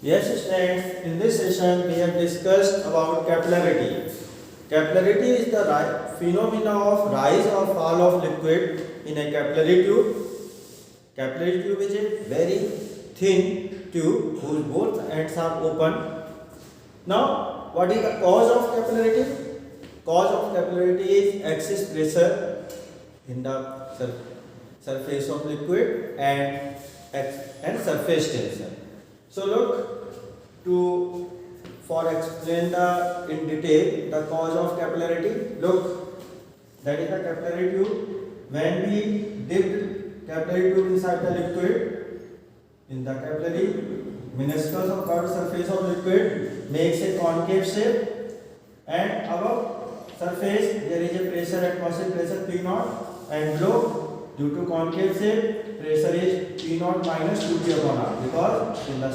Yes, students, in this session we have discussed about capillarity. Capillarity is the phenomena of rise or fall of liquid in a capillary tube. Capillary tube is a very thin tube whose both ends are open. Now, what is the cause of capillarity? Cause of capillarity is excess pressure in the surface of liquid and surface tension. So look to for explain the in detail the cause of capillarity. Look, that is the capillary tube. When we dip capillary tube inside the liquid, in the capillary meniscus or curved surface of liquid makes a concave shape, and above surface there is a pressure, atmospheric pressure P naught, and below due to concave shape pressure is P naught minus 2T upon R, because in the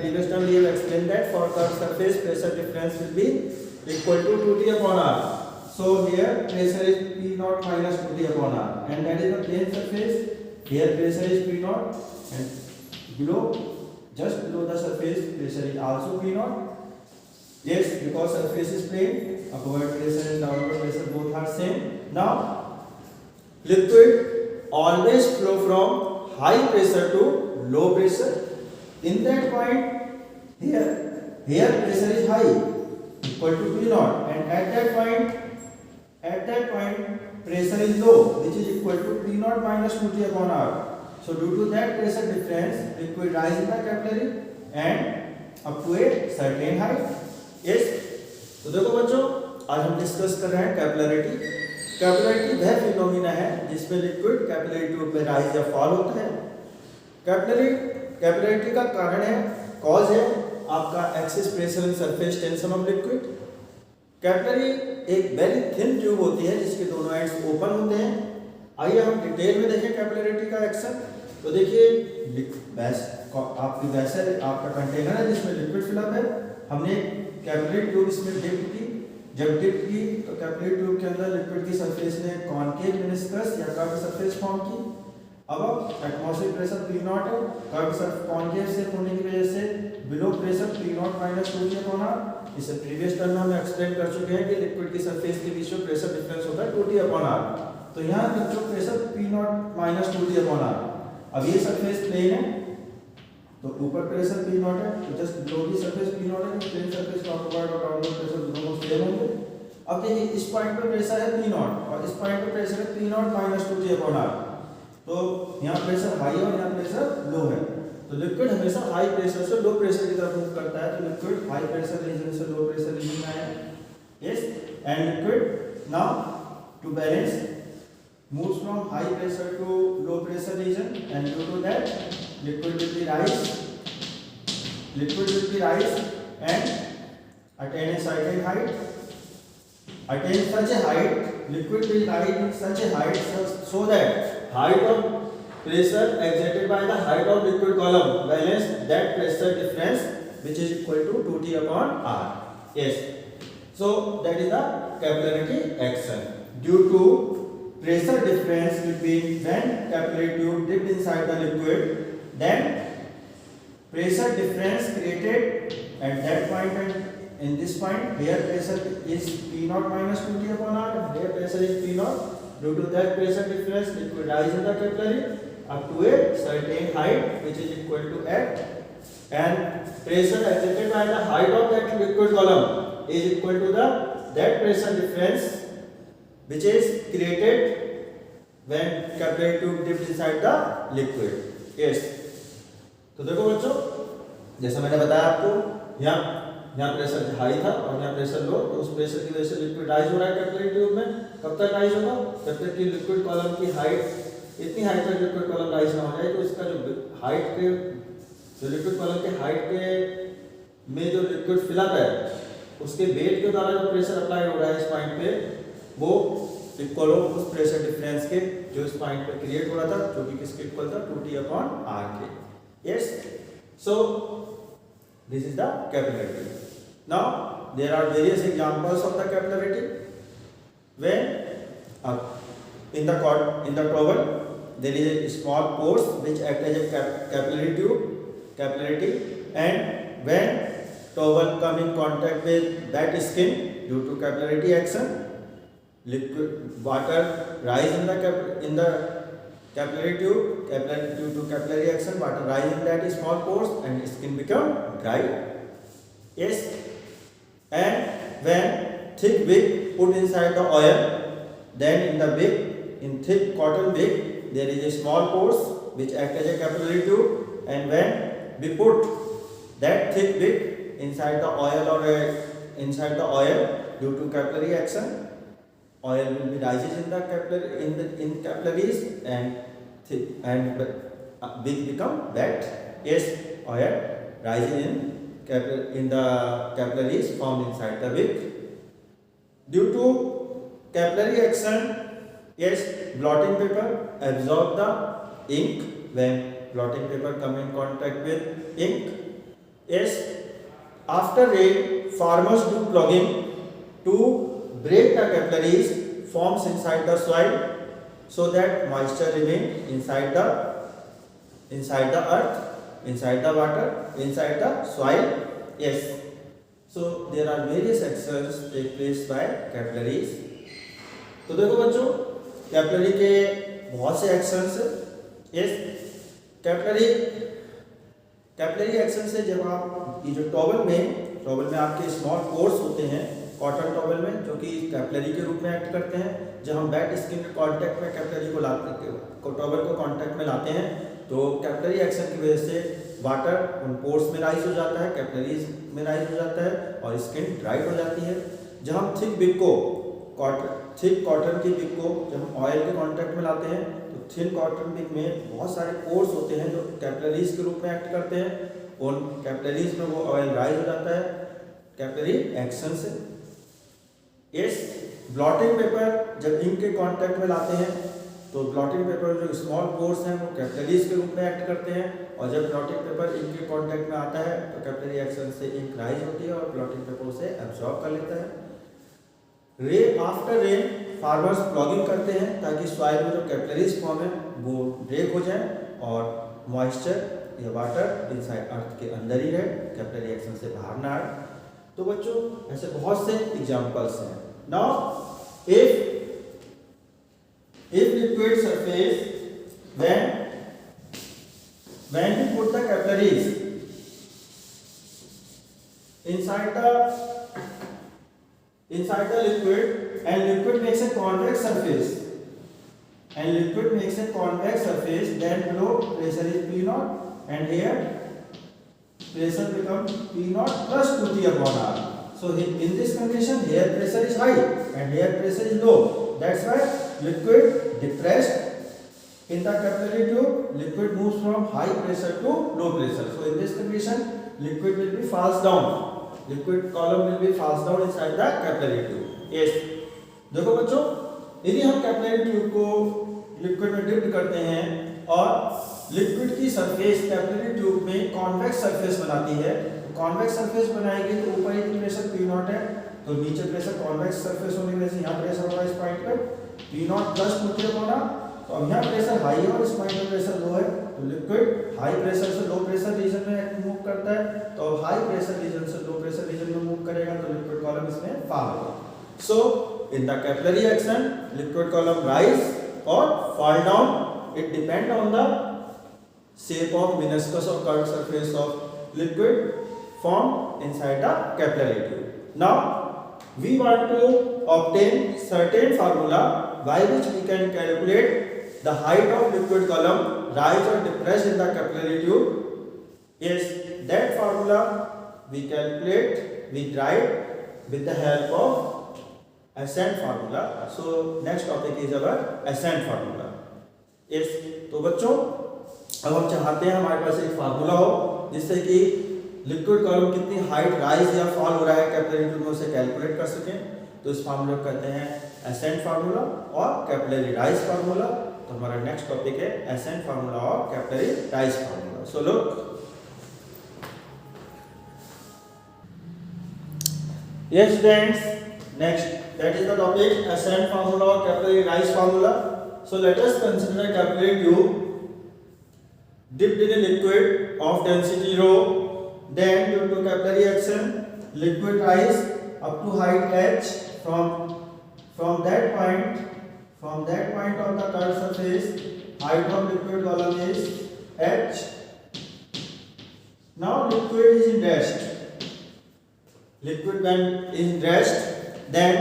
previous term we have explained that for curved surface pressure difference will be equal to 2T upon R. So here pressure is P naught minus 2T upon R, and that is the plane surface. Here pressure is P naught, and just below the surface pressure is also P naught. Yes, because surface is plane, upward pressure and downward pressure both are same. Now, liquid always flow from high pressure to low pressure. In that point, here pressure is high, equal to P naught, and at that point pressure is low, which is equal to P naught minus 2T upon R. So due to that pressure difference, liquid rise in the capillary and up to a certain height. Yes, तो देखो बच्चों, आज हम discuss कर रहे हैं capillarity. Capillarity वह phenomena है जिसमें लिक्विड कैपिलरी ट्यूब में राइज या फॉल होता है. कैपिलरिटी का कारण है, कॉज है आपका excess pressure in surface tension of liquid. Capillary एक वेरी थिन ट्यूब होती है जिसके दोनों एंड्स ओपन होते हैं. आइए हम डिटेल में देखें कैपिलरिटी का एक्शन. तो देखिए, आपकी वैसल आपका कंटेनर है जिसमें लिक्विड फिलअप है. हमने कैपिलरी ट्यूब इसमें डिप की. जब डिप की तो कैपिलरी ट्यूब के अंदर लिक्विड की सरफेस ने कॉनकेव मेनिस्कस या कर्व सरफेस फॉर्म की. अब एटमॉस्फेरिक प्रेशर P नॉट है, कर्व कॉनकेव शेप होने की वजह से below pressure P not minus 2T upon R. इसे प्रीवियस टर्म में हम एक्सप्लेन कर चुके हैं कि लिक्विड की सरफेस के बीच में प्रेशर डिफरेंस होता है 2T अपॉन R. तो यहाँ जो pressure P not minus 2T upon R. अब ये सरफेस प्लेन है तो ऊपर प्रेशर P नॉट है, तो जस्ट बिलो की सरफेस P नॉट है, प्लेन सरफेस का अपवर्ड और डाउनवर्ड प्रेशर दोनों सेम होंगे. अब देखिए, इस पॉइंट पे प्रेशर है P नॉट और इस पॉइंट पे प्रेशर है P not minus 2T upon R. तो यहाँ प्रेशर हाई है और यहाँ प्रेशर लो है. तो लिक्विड हमेशा हाई प्रेशर से लो प्रेशर की तरफ मूव करता है. तो लिक्विड हाई प्रेशर रीजन से लो प्रेशर रीजन में है. Yes, and liquid now to balance moves from high pressure to low pressure region, and due to that liquid will be rise and attain a certain height. Attain such a height, liquid will rise in such a height so that height of pressure exerted by the height of liquid column balance that pressure difference, which is equal to 2T upon R. Yes, so that is the capillarity action. Due to pressure difference between when capillary tube dipped inside the liquid, then pressure difference created at that point, and in this point here pressure is P naught minus 2T upon R, here pressure is P naught. Due to that pressure difference, liquid rise in the capillary up to a certain height, which is equal to F, and pressure exerted by the height of that liquid column is equal to that pressure difference which is created when capillary tube dipped inside the liquid. Yes, तो देखो बच्चों, जैसा मैंने बताया आपको, यहाँ pressure high था और यहाँ प्रेशर लो. तो उस प्रेशर की वजह से लिक्विड राइज हो रहा है कैपिलरी ट्यूब में. कब तक राइज होगा? जब तक कि लिक्विड कॉलम की हाइट इतनी हाइट तक लिक्विड कॉलम राइज ना हो जाए. तो इसका जो लिक्विड कॉलम के हाइट के में जो लिक्विड फिलअप है उसके वेट के द्वारा जो प्रेशर अप्लाई हो रहा है इस पॉइंट पे, वो इक्वल हो उस प्रेशर डिफरेंस के जो इस पॉइंट पे क्रिएट हो रहा था, जो कि किसके इक्वल था? 2T अपॉन R के. Yes, so this is the capillarity. Now there are various examples of the capillarity. When in the towel there is a small pores which act as a capillary tube, capillarity, and when towel come in contact with wet skin due to capillarity action, liquid water rise in the capillary tube. Due to capillary action, water rise in that small pores and skin become dry. Yes, and when thick wick put inside the oil, then in the wick, in thick cotton wick, there is a small pores which act as a capillary tube, and when we put that thick wick inside the oil inside the oil, due to capillary action, oil will be rises in the capillaries and thick and wick become wet. Yes, oil rises in the capillaries formed inside the wick. Due to capillary action, yes, blotting paper absorb the ink when blotting paper come in contact with ink. Yes, after rain, farmers do plugging to break the capillaries forms inside the soil so that moisture remain inside the earth, inside the water, inside the soil. Yes. So there are various actions take place by capillaries. तो देखो बच्चों, capillary के बहुत से actions है. Yes, capillary action से जब आप ये जो टॉवल में आपके स्मॉल पोर्स होते हैं कॉटन टॉवल में, जो कि कैपिलरी के रूप में एक्ट करते हैं. जब हम वेट स्किन के कांटेक्ट में कैपिलरी को टॉवल को कांटेक्ट में लाते हैं, तो कैपिलरी एक्शन की वजह से वाटर उन पोर्स में राइज हो जाता है, कैपिलरीज में राइज हो जाता है और स्किन ड्राई हो जाती है. जब हम थिक कॉटन की विक को जब हम ऑयल के कांटेक्ट में लाते हैं, तो थिन कॉटन विक में बहुत सारे पोर्स होते हैं जो कैपिलरीज के रूप में एक्ट करते हैं. उन कैपिलरीज में वो ऑयल राइज हो जाता है कैपिलरी एक्शन से. यस, ब्लॉटिंग पेपर जब इंक के कांटेक्ट में लाते हैं, तो ब्लॉटिंग पेपर जो स्मॉल पोर्स हैं वो कैपिलरीज के रूप में एक्ट करते हैं, और जब ब्लॉटिंग पेपर इंक के कांटेक्ट में आता है तो कैपिलरी एक्शन से इंक राइज होती है और ब्लॉटिंग पेपर उसे एब्जॉर्ब कर लेता है. आफ्टर रेन फार्मर्स प्लॉगिंग करते हैं ताकि सॉइल में जो कैपिलरीज फॉर्म है वो ब्रेक हो जाए और मॉइस्चर या वाटर इनसाइड अर्थ के अंदर ही रहे, कैपिलरी एक्शन से बाहर ना आए. तो बच्चों ऐसे बहुत से एग्जांपल्स हैं. Now if liquid surface when we put the capillaries inside the liquid, and liquid makes a convex surface, then below pressure is P naught, and here pressure becomes P naught plus 2T upon R. So in this condition, here pressure is high and here pressure is low. That's why liquid depressed in the capillary tube, liquid moves from high pressure to low pressure. So in this condition, liquid will be falls down. Liquid column will be falls down inside the capillary tube. Yes. देखो बच्चों, यदि हम capillary tube को liquid में dip करते हैं और liquid की सरफेस कैपिलरी ट्यूब में कॉन्वेक्स सरफेस बनाती है, तो कॉन्वेक्स सरफेस बनाएगी तो ऊपर एक प्रेशर P नॉट है, तो नीचे प्रेशर कॉन्वेक्स सरफेस होने की वजह से यहाँ प्रेशर होगा इस पॉइंट पे P नॉट प्लस 2T होना. तो अब यहाँ प्रेशर हाई है और इस पॉइंट पे प्रेशर लो है, तो लिक्विड हाई प्रेशर से लो प्रेशर रीजन में मूव करता है. तो हाई प्रेशर रीजन से लो प्रेशर रीजन में मूव करेगा तो लिक्विड कॉलम इसमें फॉल होगा. So in the capillary action, liquid column rise or fall down. It depends on the shape of viscous or curved surface of liquid formed inside the capillary tube. Now we want to obtain certain formula by which we can calculate the height of liquid column rise or depress in the capillary tube. Yes, that formula we derive with the help of ascent formula. So next topic is our ascent formula. Yes, तो बच्चों अब हम चाहते हैं हमारे पास एक formula हो जिससे कि लिक्विड कॉलम कितनी हाइट राइज या फॉल हो रहा है कैपिलरी ट्यूब में उसे कैलकुलेट कर सकें. तो इस फार्मूला को कहते हैं ascent फार्मूला और कैपिलरी राइज फार्मूला. तो हमारा नेक्स्ट टॉपिक है ascent फार्मूला और capillary rise formula. So look, yes students, next that is the topic ascent formula or capillary rise formula. So let us consider a capillary tube dipped in a liquid of density rho, then due to capillary action, liquid rise up to height h from that point of the curved surface, height of liquid column is h. Now liquid is in rest. Liquid when is rest, then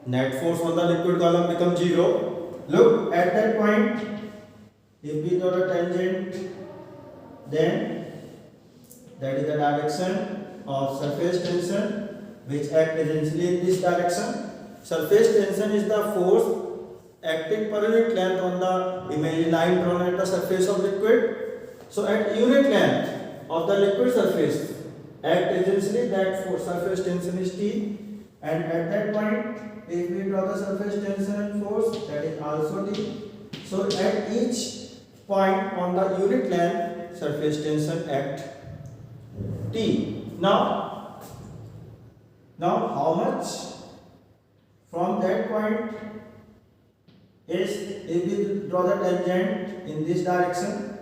net force on the liquid column becomes 0. Look at that point. If we draw a tangent, then that is the direction of surface tension which acts essentially in this direction. Surface tension is the force acting per unit length on the imaginary line drawn at the surface of liquid. So at unit length of the liquid surface, act essentially that for surface tension is T, and at that point if we draw the surface tension and force, that is also T. So at each point on the unit length, surface tension act T. Now how much from that point is, if we draw the tangent in this direction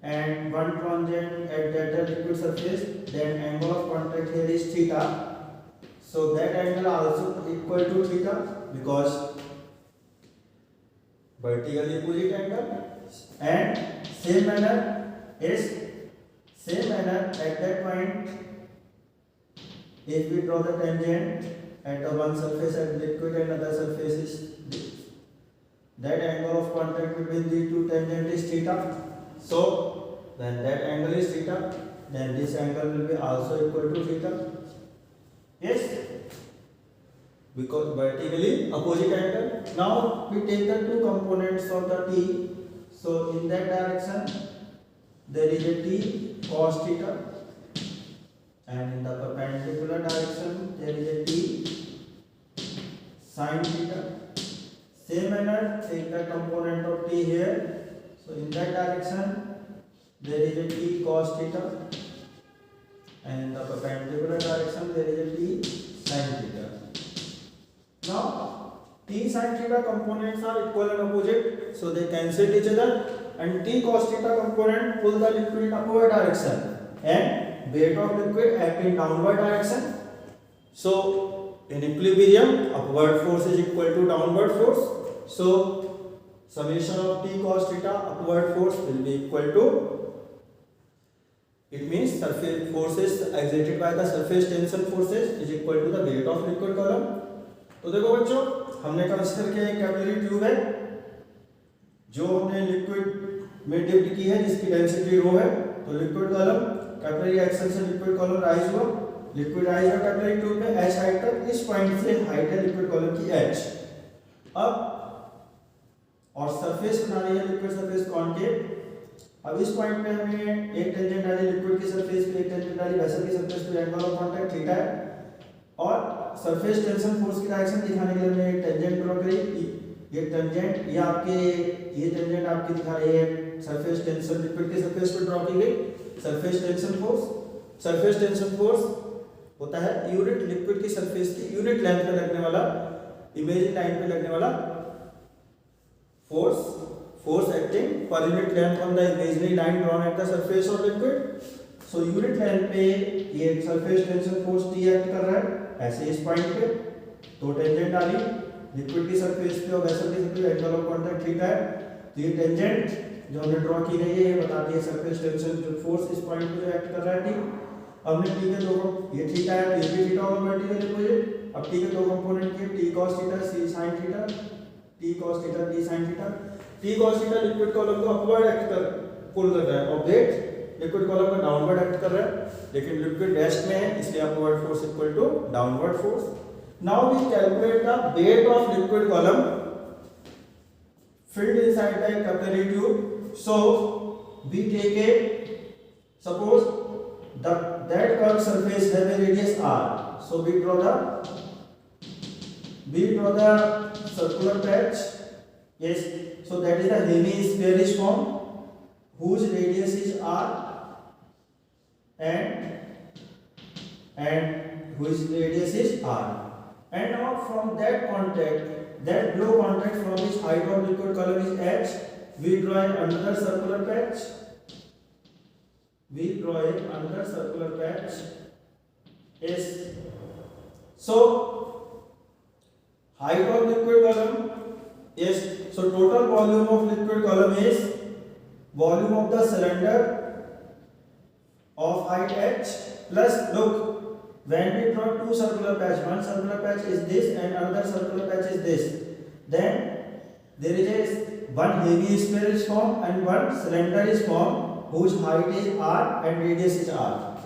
and one tangent at that liquid surface, then angle of contact here is theta. So that angle also equal to theta because vertically opposite angle. And same manner at that point, if we draw the tangent at the one surface at liquid and other surface is this, that angle of contact between the two tangent is theta. So when that angle is theta, then this angle will be also equal to theta. Yes, because vertically opposite angle. Now we take the two components of the T. So in that direction there is a T cos theta, and in the perpendicular direction there is a T sin theta. Same manner, take the component of T here. So in that direction there is a T cos theta, and in the perpendicular direction there is a T sin theta. Now T sin theta components are equal and opposite, so they cancel each other, and T cos theta component pull the liquid in upward direction and weight of liquid act in downward direction. So in equilibrium, upward force is equal to downward force. So summation of T cos theta upward force will be equal to, it means surface forces exerted by the surface tension forces is equal to the weight of liquid column. तो देखो बच्चों, हमने consider किया एक capillary tube है जो हमने liquid में डिप्ट की है जिसकी डेंसिटी रो है. तो लिक्विड कॉलम कैपिलरी एक्शन से लिक्विड कॉलम राइज हुआ, लिक्विड राइज हुआ कैपिलरी ट्यूब में h हाइट तक. इस पॉइंट से हाइट है लिक्विड कॉलम की h. अब और सरफेस बना रही है लिक्विड सरफेस कॉन्केव. अब इस पॉइंट पे हमने एक टेंजेंट डाली लिक्विड की सरफेस पे, एक टेंजेंट डाली वेसल की सरफेस पे, एंगल ऑफ कांटेक्ट थीटा है, और सरफेस टेंशन फोर्स की डायरेक्शन दिखाने के लिए हमने एक टेंजेंट ड्रॉ करी. ये टेंजेंट ये टेंजेंट आपकी दिखा रही है सरफेस टेंशन लिक्विड के सरफेस पे ड्रॉ की गई. सरफेस टेंशन फोर्स होता है यूनिट लिक्विड की सरफेस की यूनिट लेंथ पे लगने वाला, इमेजिनरी लाइन पे लगने वाला force acting per unit length on the imaginary line drawn at the surface of liquid. So unit length पे ये surface tension force T act कर रहा है ऐसे इस पॉइंट पे. तो टेंजेंट डाली लिक्विड की सरफेस पे और वेसल की surface, angle of contact theta है. तो ये टेंजेंट जो हमने ड्रॉ की गई है ये बताती है सरफेस टेंशन जो फोर्स इस पॉइंट पे जो एक्ट कर रहा है. T हमने T के दो, ये थीटा है तो ये भी थीटा होगा वर्टिकल अपोजिट. अब T के दो कंपोनेंट किए, T cos theta C sin theta, T cos theta T sin theta. T cos theta liquid column को अपवर्ड एक्ट कर पुल कर रहा है और वेट लिक्विड कॉलम का डाउनवर्ड एक्ट कर रहा है, लेकिन लिक्विड रेस्ट में है इसलिए upward force equal to downward force. Now we calculate the weight of liquid column filled inside the capillary tube. So we take a, suppose that curved surface have a radius r. So we draw the circular patch. Yes, so that is the hemispheric form whose radius is r and whose radius is r. And now from that contact, that blow contact from which height of liquid column is h, we draw another circular patch. We draw another circular patch S. So height of liquid column is, so total volume of liquid column is volume of the cylinder of height h plus, look, when we draw two circular patch, one circular patch is this and another circular patch is this, then there is a one heavy sphere is formed and one cylinder is formed whose height is r and radius is r.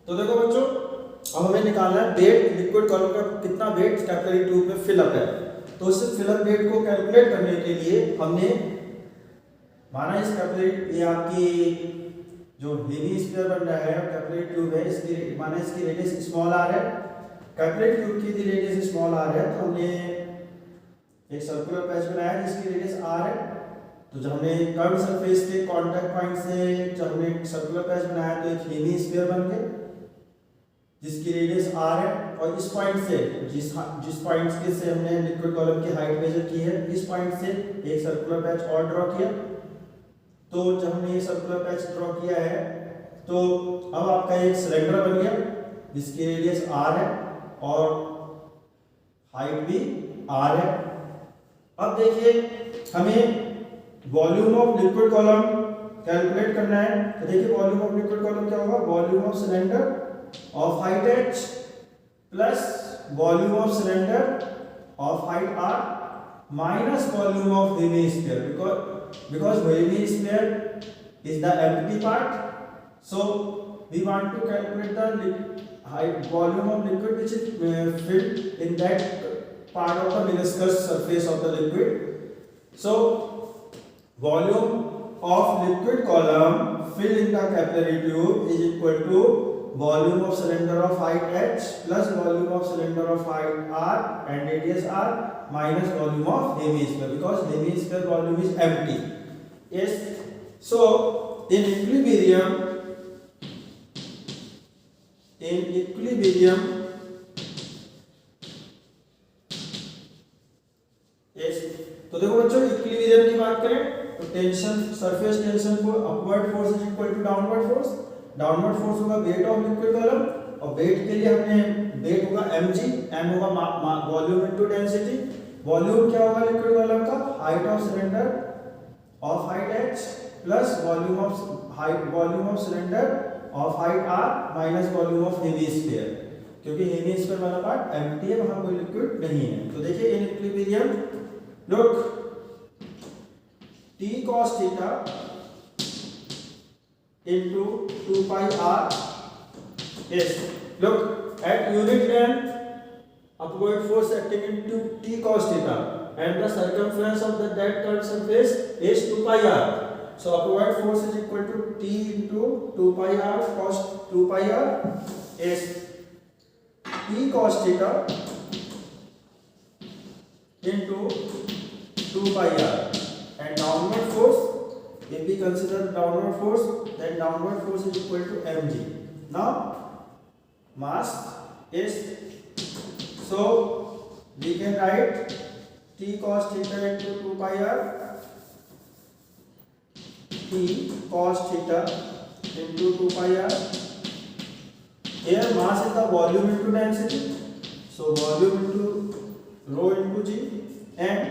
तो देखो बच्चों, अब हमें निकालना है bed liquid column का कितना bed capillary tube में फिलअप है। तो इस फिलअप बेड को कैलकुलेट करने के लिए हमने माना इस कैपिलरी, ये आपकी जो हेवी स्फीयर बन रहा है कैपिलरी ट्यूब है, इसकी माना इसकी रेडियस स्मॉल आर है, कैपिलरी ट्यूब की यदि रेडियस स्मॉल आर है तो हमने एक सर्कुलर पैच बनाया जिसकी रेडियस आर है। तो जब हमने कर्व सरफेस के कांटेक्ट पॉइंट से जब हमने एक सर्कुलर पैच बनाया तो एक हेवी स्फीयर बन गया जिसकी रेडियस आर है, और इस पॉइंट से जिस पॉइंट के से हमने लिक्विड कॉलम की हाइट मेजर की है, इस पॉइंट से एक सर्कुलर पैच और ड्रॉ किया। तो जब हमने ये सर्कुलर पैच ड्रॉ किया है तो अब आपका एक सिलेंडर बन गया जिसकी रेडियस आर है और हाइट भी आर है। अब देखिए हमें volume of liquid column calculate करना है। तो देखिए वॉल्यूम ऑफ लिक्विड कॉलम क्या होगा, volume of cylinder of height h plus volume of cylinder of height r minus volume of hemisphere, because hemisphere is the empty part, so we want to calculate the height volume of liquid which is filled in that part of the viscous surface of the liquid. So volume of liquid column filled in the capillary tube is equal to volume of cylinder of height h plus volume of cylinder of height r and radius r minus volume of hemisphere, because hemisphere volume is empty. Yes. So in equilibrium yes, तो देखो बच्चों equilibrium की बात करें तो tension surface tension को upward force is equal to downward force. Downward force होगा weight of liquid column, और वेट के लिए हमने वेट होगा mg, m होगा वॉल्यूम इनटू डेंसिटी। वॉल्यूम क्या होगा लिक्विड कॉलम का, height of cylinder of height h plus volume of cylinder of height r minus volume of hemisphere, क्योंकि हेमिस्फीयर वाला पार्ट एम्प्टी है, वहां कोई लिक्विड नहीं है। तो देखिए in equilibrium look t cos theta into 2 pi r. Yes, look at unit length upward force acting into t cos theta and the circumference of that curved surface is 2 pi r. So upward force is equal to t into 2 pi r cos 2 pi r is t cos theta into 2 pi r, and downward force, if we consider downward force, then downward force is equal to mg. Now mass is, so we can write t cos theta into 2 pi r, t cos theta into 2 pi r. Here mass is the volume into density, so volume into rho into g, and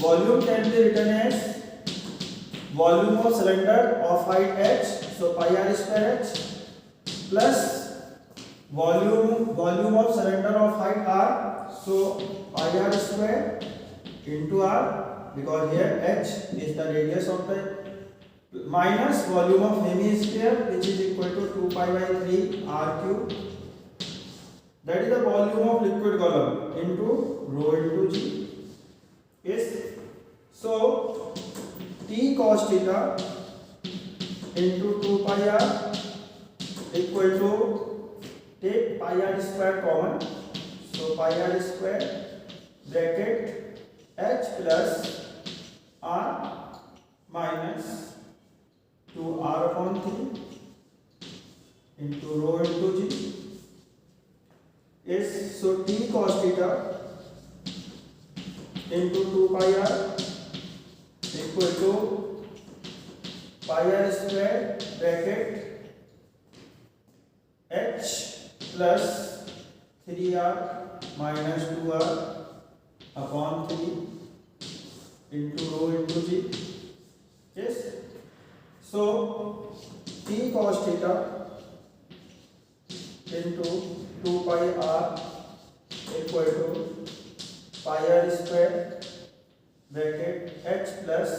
volume can be written as volume of cylinder of height h, so pi r square h, plus volume of cylinder of height r, so pi r square into r, because here h is the radius of the, minus volume of hemisphere which is equal to 2 pi by 3 r cube, that is the volume of liquid column, into rho into g. Yes. So t cos theta into 2 pi r equal to, take pi r square common, so pi r square bracket h plus r minus 2r upon 3 into rho into g. Yes, so t cos theta pi R square bracket h plus 3r minus 2r upon 3 into rho into G. Yes. So t cos theta into 2 pi r equal to pi r square bracket h plus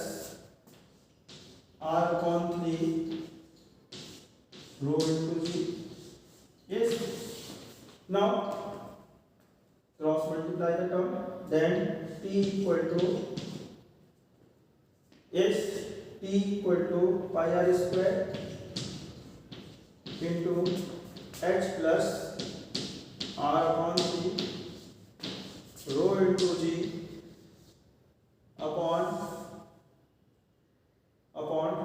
r upon 3 rho into g. Yes. Now cross multiply the term, then t equal to yes, t equal to pi r square into h plus r upon 3 rho into g upon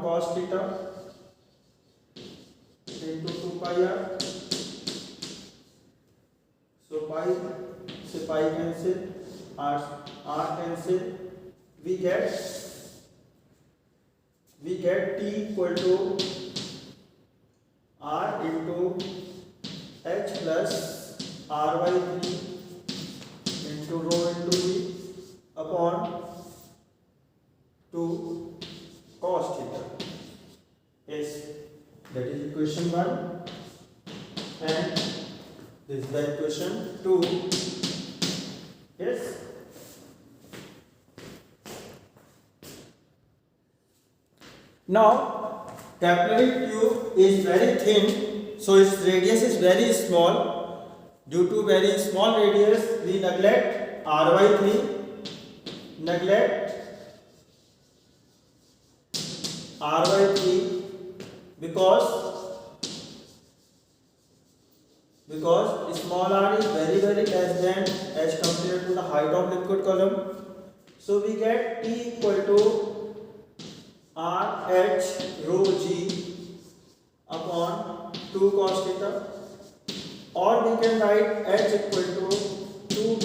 cos theta into 2 pi r. So pi से pi cancel, r cancel, we get t equal to r into h plus r by 3 into rho into g upon 2 cos theta. Yes, that is equation 1 and this is the equation 2. Yes. Now capillary tube is very thin, so its radius is very small. Due to very small radius, we neglect r by 3, neglect r by 3 because small r is very less than as compared to the height of liquid column. So we get t equal to r h rho g upon 2 cos theta, or we can write h equal to 2t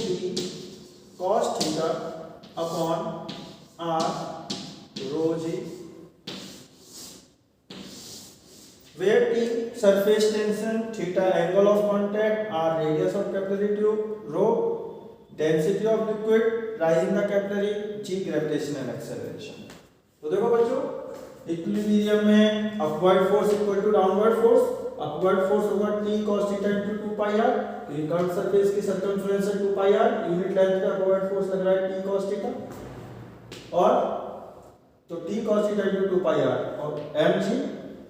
cos theta upon r rho g, where t surface tension, theta angle of contact, r radius of capillary tube, rho density of liquid rising the capillary, g gravitational acceleration. तो देखो बच्चों, equilibrium में upward force equal to downward force. Upward force होगा t cos theta into 2 pi r. Recurve surface की circumference है 2 pi r. Unit length का upward force लग रहा है t cos theta, और तो t cos theta into 2 pi r और mg,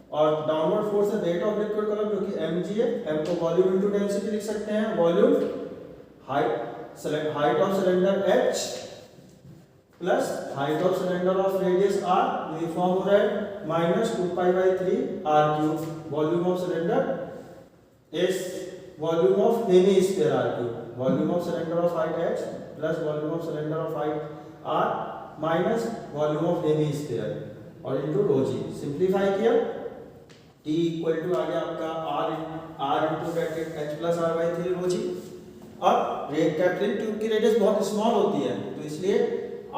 और डाउनवर्ड फोर्स है रेट ऑफ लिक्विड कलम जो कि mg है. m को वॉल्यूम इनटू डेंसिटी लिख सकते हैं. Volume height of cylinder h plus height of cylinder of radius r, uniform हो रहा है minus 2 pi by 3 r cube. Volume of cylinder s, volume of hemisphere r cube. Volume of cylinder of height h plus volume of cylinder of height r minus volume of hemisphere और into rho G. Simplify किया, t equal to आ गया आपका r इनटू bracket h plus r by 3 rho G. अब capillary tube की radius बहुत small होती है, तो इसलिए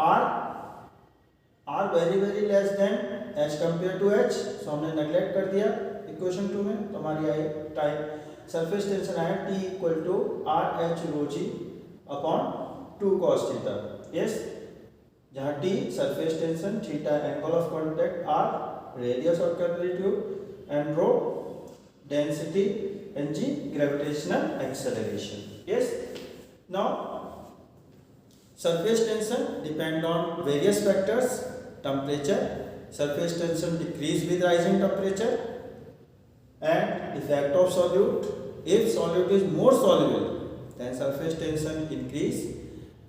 r very less than as compare to h, सो हमने नेग्लेक्ट कर दिया इक्वेशन 2 में. तो हमारी आई टाइप सरफेस टेंशन आया t equal to r h rho G upon 2 cos theta. Yes, जहां t surface tension, theta angle of contact, r radius of capillary tube and rho density and g gravitational acceleration. Yes. Now surface tension depend on various factors. Temperature, surface tension decrease with rising temperature, and effect of solute. If solute is more soluble, then surface tension increase,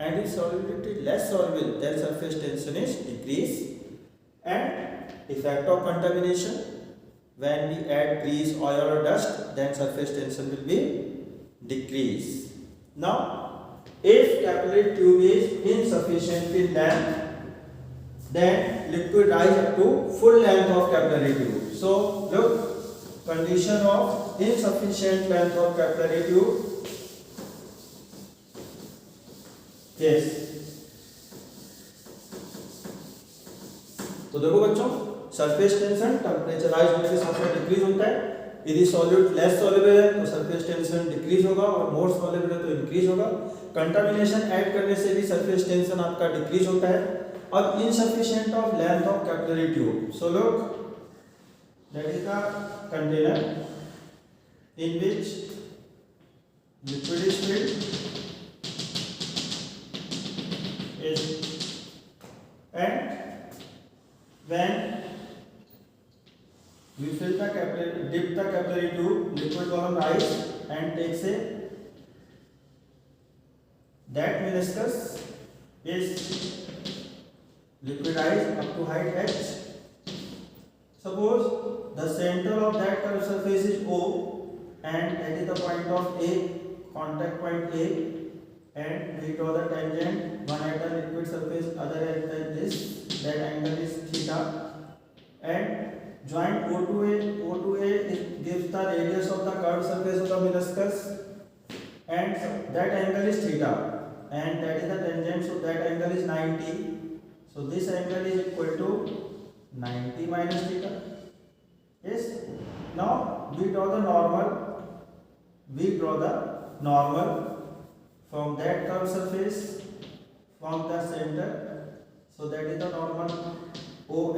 and if solubility less soluble, then surface tension is decrease. And effect of contamination, when we add grease, oil or dust, then surface tension will be decrease. Now if capillary tube is insufficient in length, then liquid rise up to full length of capillary tube. So look, condition of insufficient length of capillary tube. Yes, तो देखो बच्चों, surface tension टेम्परेचराइज होने के साथ साथ decrease होता है। यदि सॉल्यूट लेस सॉल्युबल है तो सरफेस टेंशन डिक्रीज होगा और मोर सॉल्युबल है तो इंक्रीज होगा। कंटामिनेशन ऐड करने से भी सरफेस टेंशन आपका डिक्रीज होता है। अब insufficient of length of capillary tube, so look that is the container in which liquid is filled is and when we fill the capillary, dip the capillary tube, liquid column rise and takes a that meniscus is liquidized up to height h. Suppose the center of that curved surface is O and that is the point of A, contact point A, and we draw the tangent, one at the liquid surface, other at this, that angle is theta, and joint O to A gives the radius of the curved surface of the meniscus, and that angle is theta, and that is the tangent, so that angle is 90, so this angle is equal to 90 minus theta. Yes, now we draw the normal from that curved surface from the center, so that is the normal ON,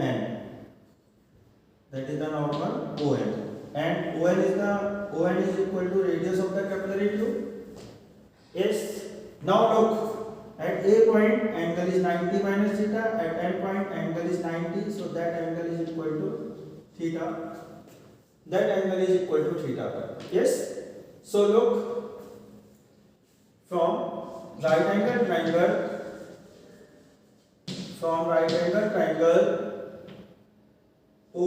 that is the normal ON, and ON is equal to radius of the capillary tube. Yes, now look at A point angle is 90 minus theta, at N point angle is 90, so that angle is equal to theta, that angle is equal to theta. Yes, so look from right angle triangle O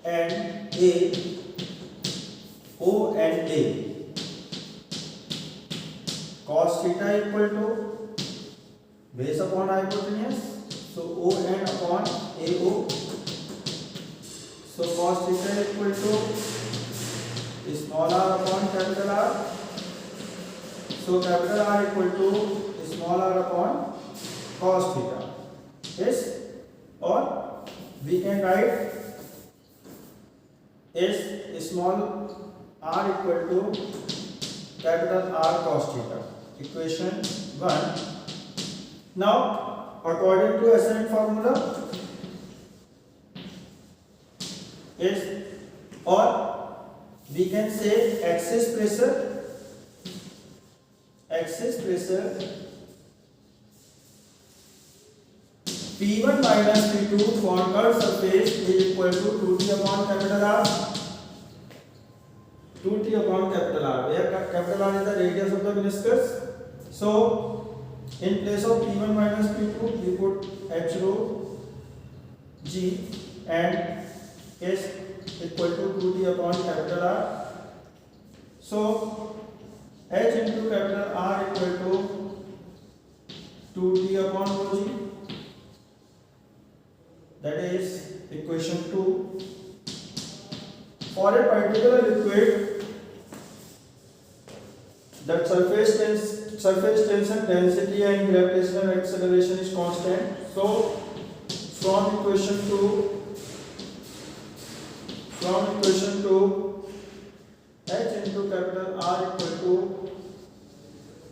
and A cos theta equal to base upon hypotenuse, so ON upon AO, so cos theta equal to small r upon capital R, so capital R equal to small r upon cos theta. Yes, or we can write as small r equal to capital R cos theta, equation 1. Now according to SN formula is, or we can say axis pressure P1 minus P2 for curved surface is equal to 2T upon capital R, 2T upon capital R, where capital R is the radius of the meniscus. So in place of P1 minus P2 we put H rho G and S equal to 2T upon capital R. So H into capital R equal to 2T upon rho G, that is equation 2. For a particular liquid, that surface tension, density and gravitational acceleration is constant. So from equation 2 H into capital R equal to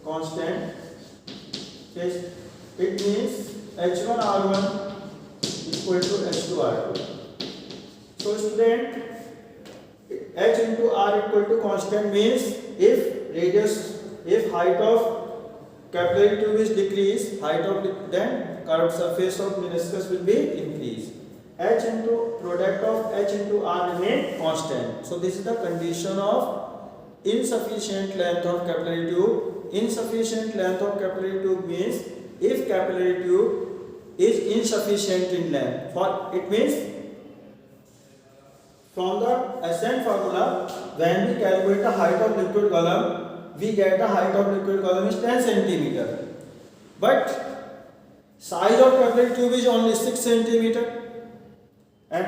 constant. Yes, it means H1 R1 equal to H2 R2. So student, H into R equal to constant means if height of capillary tube is decreased, then curved surface of meniscus will be increased. H into product of H into R remain constant. So this is the condition of insufficient length of capillary tube. Insufficient length of capillary tube means if capillary tube is insufficient in length. It means from the SN formula, when we calculate the height of liquid column, we get the height of liquid column is 10 centimeter. But size of capillary tube is only 6 centimeter. And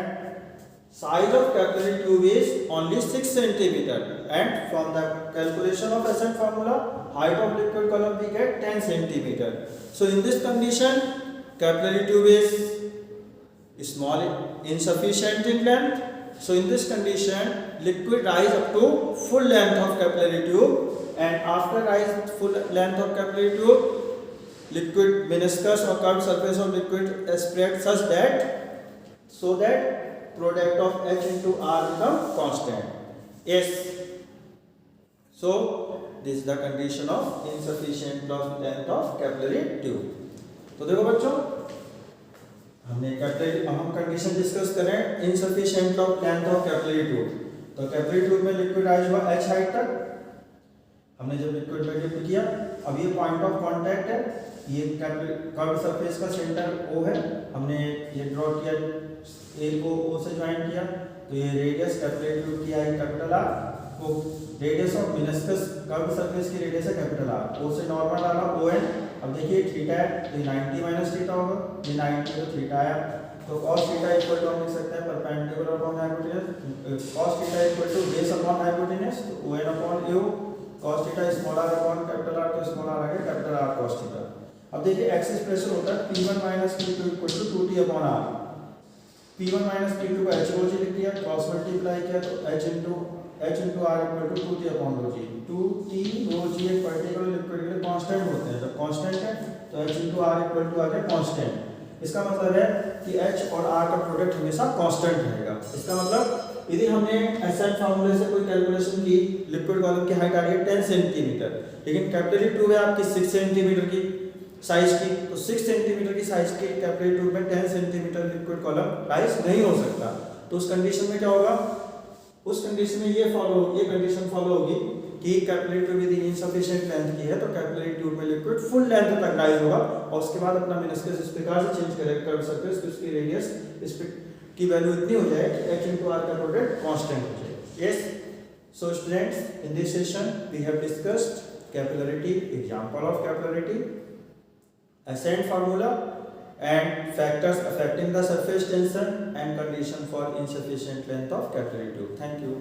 size of capillary tube is only 6 centimeter. And from the calculation of SN formula, height of liquid column we get 10 centimeter. So in this condition, capillary tube is small insufficient in length. So in this condition, liquid rise up to full length of capillary tube, and after rise full length of capillary tube, liquid meniscus or curved surface of liquid spread such that product of H into R become constant. Yes. So this is the condition of insufficient of length of capillary tube. तो देखो बच्चों, हमने capillary, हम condition discuss करें insufficient of length of capillary tube. तो capillary tube में liquid rise हुआ h height तक, हमने जब लिक्विड में डिप किया, अब ये पॉइंट ऑफ कांटेक्ट है, ये कर्व सरफेस का सेंटर O है, हमने ये ड्रॉ किया, A को O से ज्वाइन किया, तो ये रेडियस कैपिलरी ट्यूब की आई कैपिटल R, को radius of meniscus curve surface की रेडियस है कैपिटल R, O से नॉर्मल डाला ON। अब देखिए थीटा है तो 90 माइनस थीटा होगा, ये 90 तो थीटा आया, तो cos थीटा इक्वल टू हम लिख सकते हैं perpendicular upon hypotenuse, cos theta equal to base upon hypotenuse, तो ON upon AO, cos theta small r upon capital R, तो स्मॉल r आ गया कैपिटल R cos थीटा। अब देखिए एक्सिस प्रेशर होता है P1 minus P2 equal to 2T upon R, P1 minus P2 को H rho g लिख दिया, क्रॉस मल्टीप्लाई किया तो H into R equal to 2T upon rho g, 2T rho g एक पर्टिकुलर लिक्विड के लिए कांस्टेंट होते हैं, जब कांस्टेंट है तो H into R equal to आ गया कांस्टेंट। इसका मतलब है कि H और R का प्रोडक्ट हमेशा कांस्टेंट रहेगा। इसका मतलब यदि हमने एसएन फार्मूले से कोई कैलकुलेशन की, लिक्विड कॉलम की हाइट आ रही है 10 सेंटीमीटर, लेकिन कैपिलरी ट्यूब है आपकी 6 सेंटीमीटर की साइज की, तो 6 सेंटीमीटर की साइज की कैपिलरी ट्यूब में 10 सेंटीमीटर लिक्विड कॉलम राइज नहीं हो सकता। तो उस कंडीशन में क्या होगा, उस कंडीशन में ये कंडीशन फॉलो होगी कि कैपिलरी ट्यूब यदि इनसफिशिएंट लेंथ की है तो कैपिलरी ट्यूब में लिक्विड फुल लेंथ तक राइज होगा, और उसके बाद अपना मेनिस्कस इस प्रकार से चेंज करेगा कर्व सरफेस कि उसकी रेडियस इस की वैल्यू इतनी हो जाए कि H into R का प्रोडक्ट कांस्टेंट हो जाए। Yes, so students, in this session we have discussed capillarity, example of capillarity, ascent formula and factors affecting the surface tension and condition for insufficient length of capillary tube. Thank you.